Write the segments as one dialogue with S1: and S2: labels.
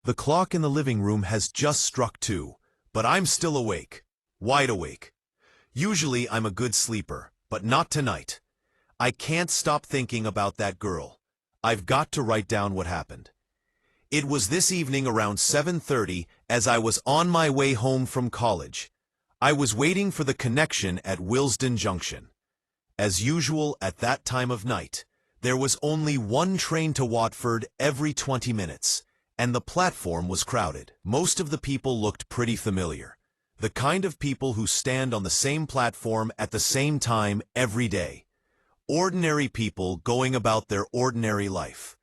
S1: The clock in the living room has just struck 2, but I'm still awake. Wide awake. Usually I'm a good sleeper, but not tonight. I can't stop thinking about that girl. I've got to write down what happened. It was this evening around 7:30 as I was on my way home from college. I was waiting for the connection at Willesden Junction. As usual at that time of night, there was only one train to Watford every 20 minutes, and the platform was crowded. Most of the people looked pretty familiar. The kind of people who stand on the same platform at the same time every day. Ordinary people going about their ordinary life.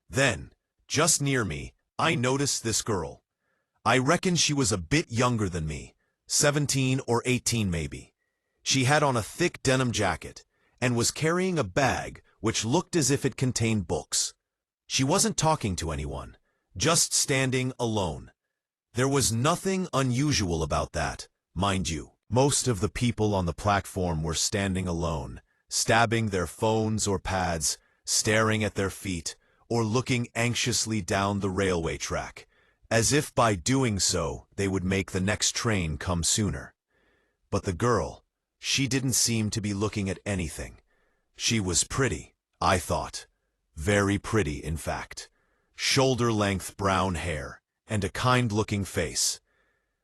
S1: Then, just near me, I noticed this girl. I reckon she was a bit younger than me, 17 or 18 maybe. She had on a thick denim jacket, and was carrying a bag which looked as if it contained books. She wasn't talking to anyone, just standing alone. There was nothing unusual about that, mind you. Most of the people on the platform were standing alone, stabbing their phones or pads, staring at their feet, or looking anxiously down the railway track, as if by doing so they would make the next train come sooner. But the girl, she didn't seem to be looking at anything. She was pretty, I thought. Very pretty, in fact. Shoulder-length brown hair, and a kind-looking face.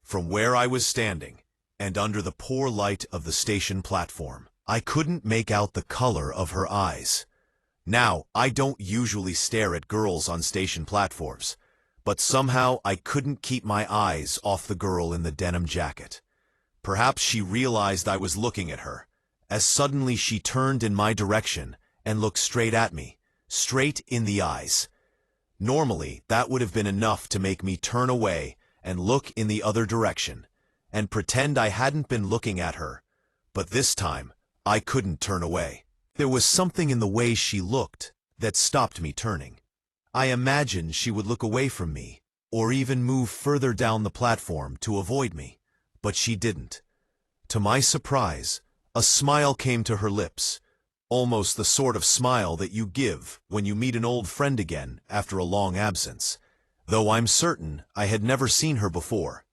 S1: From where I was standing, and under the poor light of the station platform, I couldn't make out the color of her eyes. Now, I don't usually stare at girls on station platforms, but somehow I couldn't keep my eyes off the girl in the denim jacket. Perhaps she realized I was looking at her, as suddenly she turned in my direction and looked straight at me, straight in the eyes. Normally, that would have been enough to make me turn away and look in the other direction, and pretend I hadn't been looking at her, but this time, I couldn't turn away. There was something in the way she looked that stopped me turning. I imagined she would look away from me, or even move further down the platform to avoid me, but she didn't. To my surprise, a smile came to her lips, almost the sort of smile that you give when you meet an old friend again after a long absence, though I'm certain I had never seen her before.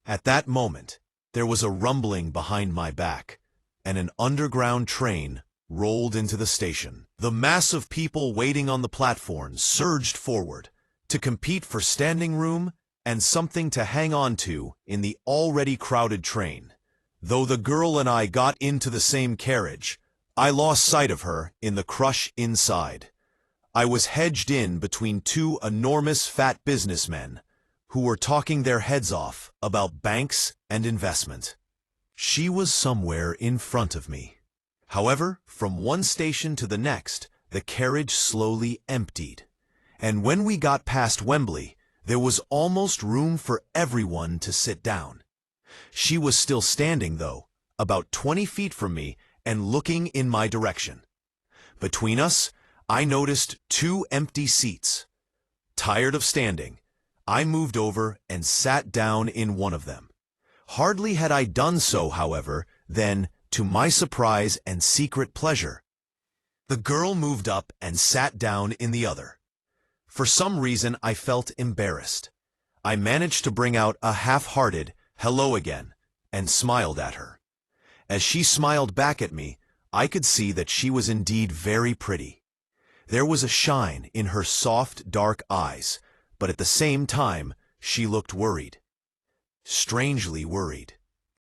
S1: At that moment, there was a rumbling behind my back, and an underground train rolled into the station. The mass of people waiting on the platform surged forward to compete for standing room and something to hang on to in the already crowded train. Though the girl and I got into the same carriage, I lost sight of her in the crush inside. I was hedged in between two enormous fat businessmen who were talking their heads off about banks and investment. She was somewhere in front of me. However, from one station to the next, the carriage slowly emptied. And when we got past Wembley, there was almost room for everyone to sit down. She was still standing, though, about 20 feet from me and looking in my direction. Between us, I noticed 2 empty seats. Tired of standing, I moved over and sat down in one of them. Hardly had I done so, however, than, to my surprise and secret pleasure, the girl moved up and sat down in the other. For some reason, I felt embarrassed. I managed to bring out a half-hearted hello again and smiled at her. As she smiled back at me, I could see that she was indeed very pretty. There was a shine in her soft, dark eyes, but at the same time, she looked worried. Strangely worried.